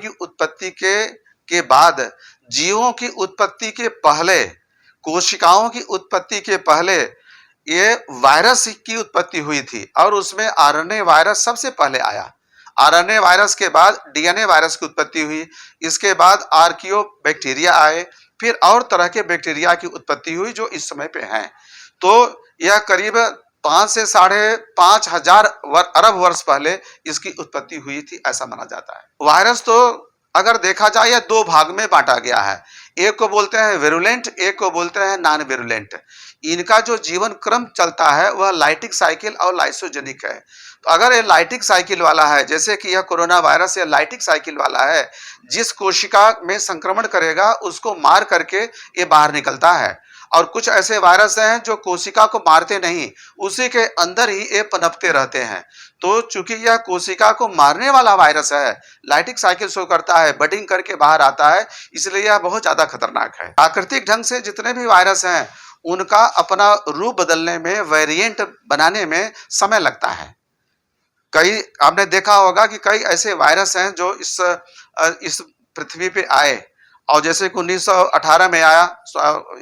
की उत्पत्ति के बाद, जीवों की उत्पत्ति के पहले, कोशिकाओं की उत्पत्ति के पहले ये वायरस की उत्पत्ति हुई थी और उसमें आरएनए वायरस सबसे पहले आया। आरएनए वायरस के बाद डीएनए वायरस की उत्पत्ति हुई, इसके बाद आर्कियो बैक्टीरिया आए, फिर और तरह के बैक्टीरिया की उत्पत्ति हुई जो इस समय पे हैं। तो यह करीब 5 से साढ़े 5 हजार अरब वर्ष पहले इसकी उत्पत्ति हुई थी, ऐसा माना जाता है। वायरस तो अगर देखा जाए यह 2 भाग में बांटा गया है, एक को बोलते हैं विरुलेंट, एक को बोलते हैं नॉन विरुलेंट। इनका जो जीवन क्रम चलता है वह लाइटिक साइकिल और लाइसोजेनिक है। तो अगर ये लाइटिक साइकिल वाला है, जैसे कि यह कोरोना वायरस ये लाइटिक साइकिल वाला है, जिस कोशिका में संक्रमण करेगा उसको मार करके ये बाहर निकलता है। और कुछ ऐसे वायरस हैं जो कोशिका को मारते नहीं, उसी के अंदर ही ये पनपते रहते हैं। तो चूंकि यह कोशिका को मारने वाला वायरस है, लाइटिक साइकिल शो करता है, बडिंग करके बाहर आता है, इसलिए यह बहुत ज्यादा खतरनाक है। प्राकृतिक ढंग से जितने भी वायरस हैं उनका अपना रूप बदलने में, वेरिएंट बनाने में समय लगता है। कई आपने देखा होगा कि कई ऐसे वायरस हैं जो इस पृथ्वी पे आए, और जैसे कि 1918 में आया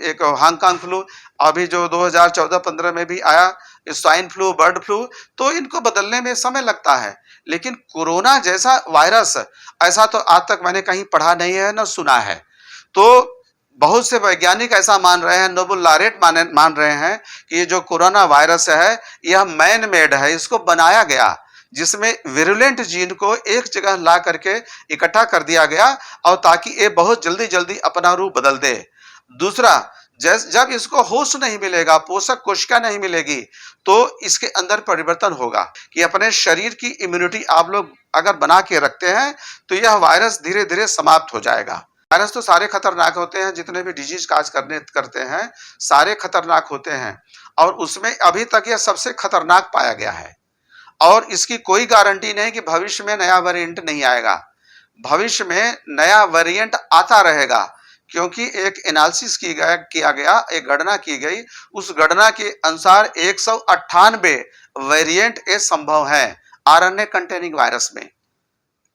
एक हांगकांग फ्लू, अभी जो 2014-15 में भी आया स्वाइन फ्लू, बर्ड फ्लू, तो इनको बदलने में समय लगता है। लेकिन कोरोना जैसा वायरस ऐसा तो आज तक मैंने कहीं पढ़ा नहीं है न सुना है। तो बहुत से वैज्ञानिक ऐसा मान रहे हैं, नोबेल लॉरेट मान रहे हैं कि ये जो कोरोना वायरस है यह मैन मेड है, इसको बनाया गया, जिसमें विरुलेंट जीन को एक जगह ला करके इकट्ठा कर दिया गया और ताकि ये बहुत जल्दी अपना रूप बदल दे। दूसरा, जब इसको होस्ट नहीं मिलेगा, पोषक कोशिका नहीं मिलेगी, तो इसके अंदर परिवर्तन होगा कि अपने शरीर की इम्यूनिटी आप लोग अगर बना के रखते हैं तो यह वायरस धीरे धीरे समाप्त हो जाएगा। वायरस तो सारे खतरनाक होते हैं, जितने भी डिजीज काज करते हैं सारे खतरनाक होते हैं, और उसमें अभी तक यह सबसे खतरनाक पाया गया है। और इसकी कोई गारंटी नहीं कि भविष्य में नया वेरिएंट नहीं आएगा। भविष्य में नया वेरिएंट आता रहेगा, क्योंकि एक एनालिसिस किया गया, एक गणना की गई, उस गणना के अनुसार 198 वेरिएंट ये संभव है आरएनए कंटेनिंग वायरस में।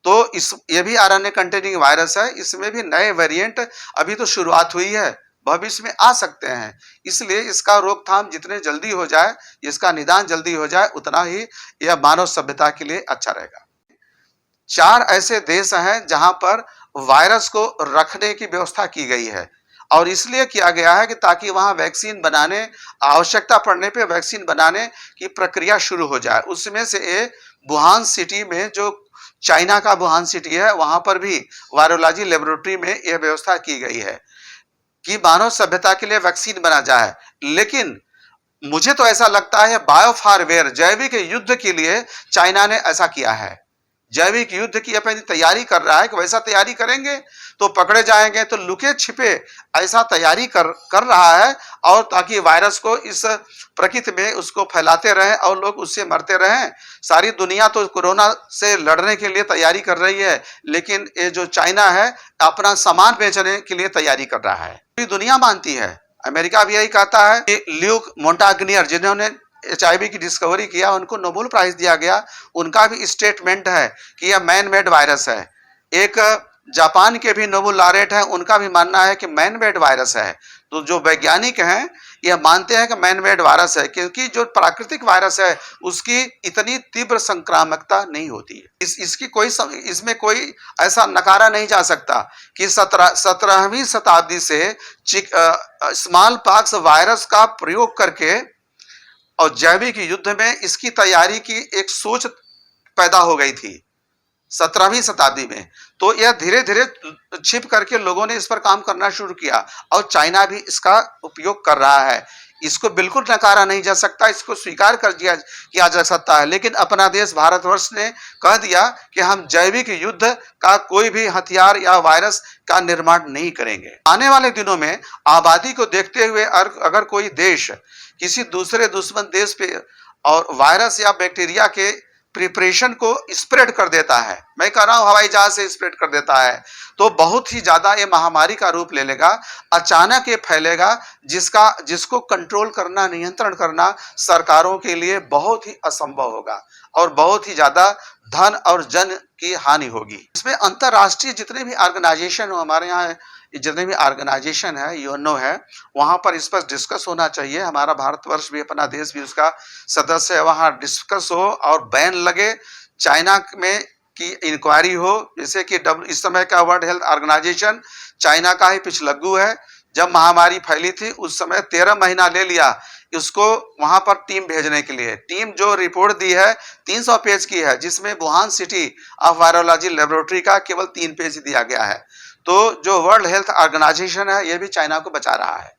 तो ये भी आरएनए कंटेनिंग वायरस है, इसमें भी नए वेरिएंट अभी तो शुरुआत हुई है, भविष्य में आ सकते हैं। इसलिए इसका रोकथाम जितने जल्दी हो जाए, इसका निदान जल्दी हो जाए, उतना ही यह मानव सभ्यता के लिए अच्छा रहेगा। 4 ऐसे देश हैं जहां पर वायरस को रखने की व्यवस्था की गई है, और इसलिए किया गया है कि ताकि वहां वैक्सीन बनाने, आवश्यकता पड़ने पे वैक्सीन बनाने की प्रक्रिया शुरू हो जाए। उसमें से एक वुहान सिटी में, जो चाइना का वुहान सिटी है, वहां पर भी वायरोलॉजी लेबोरेटरी में यह व्यवस्था की गई है कि मानव सभ्यता के लिए वैक्सीन बना जाए। लेकिन मुझे तो ऐसा लगता है बायोफारवेयर, जैविक युद्ध के लिए चाइना ने ऐसा किया है, जैविक युद्ध की अपनी तैयारी कर रहा है कि वैसा तैयारी करेंगे तो पकड़े जाएंगे, तो लुके छिपे ऐसा तैयारी कर रहा है, और ताकि वायरस को इस प्रकृति में उसको फैलाते रहें और लोग उससे मरते रहें। सारी दुनिया तो कोरोना से लड़ने के लिए तैयारी कर रही है, लेकिन ये जो चाइना है अपना सामान बेचने के लिए तैयारी कर रहा है। पूरी दुनिया मानती है, अमेरिका भी यही कहता है कि ल्यूक मोंटाग्नियर जिन्होंने HIV की डिस्कवरी किया, उनको नोबेल प्राइज दिया गया, उनका भी स्टेटमेंट है कि यह मैन मेड वायरस है। एक जापान के भी नोबेल लॉरेट हैं, उनका भी मानना है कि मैन मेड वायरस है। तो जो वैज्ञानिक हैं यह मानते हैं कि मैन मेड वायरस है, क्योंकि जो प्राकृतिक वायरस है उसकी इतनी तीव्र संक्रामकता नहीं होती है। इसमें कोई ऐसा नकारा नहीं जा सकता कि 17वीं शताब्दी से स्मॉल पॉक्स वायरस का प्रयोग करके और जैविक युद्ध में इसकी तैयारी की एक सोच पैदा हो गई थी 17वीं शताब्दी में। तो यह धीरे धीरे छिप करके लोगों ने इस पर काम करना शुरू किया, और चाइना भी इसका उपयोग कर रहा है। इसको बिल्कुल नकारा नहीं जा सकता, इसको स्वीकार किया जा सकता है। लेकिन अपना देश भारतवर्ष ने कह दिया कि हम जैविक युद्ध का कोई भी हथियार या वायरस का निर्माण नहीं करेंगे। आने वाले दिनों में आबादी को देखते हुए अगर कोई देश किसी दूसरे दुश्मन देश पे और वायरस या बैक्टीरिया के प्रिपरेशन को स्प्रेड कर देता है, मैं कह रहा हूं हवाई जहाज से स्प्रेड कर देता है, तो बहुत ही ज्यादा ये महामारी का रूप ले लेगा, अचानक ये फैलेगा, जिसको कंट्रोल करना, नियंत्रण करना सरकारों के लिए बहुत ही असंभव होगा और बहुत ही ज्यादा धन और जन की हानि होगी। इसमें अंतर्राष्ट्रीय जितने भी ऑर्गेनाइजेशन हो, हमारे यहाँ जितने भी ऑर्गेनाइजेशन है, यूएनओ है, वहां पर इस पर डिस्कस होना चाहिए। हमारा भारतवर्ष भी, अपना देश भी उसका सदस्य है, वहां डिस्कस हो और बैन लगे। चाइना में की इंक्वायरी हो, जैसे कि इस समय का वर्ल्ड हेल्थ ऑर्गेनाइजेशन चाइना का ही पिछलग्गू है। जब महामारी फैली थी उस समय 13 महीना ले लिया इसको वहां पर टीम भेजने के लिए। टीम जो रिपोर्ट दी है 300 पेज की है, जिसमें Wuhan city of virology laboratory का केवल 3 पेज दिया गया है। तो जो वर्ल्ड हेल्थ ऑर्गेनाइजेशन है ये भी चाइना को बचा रहा है।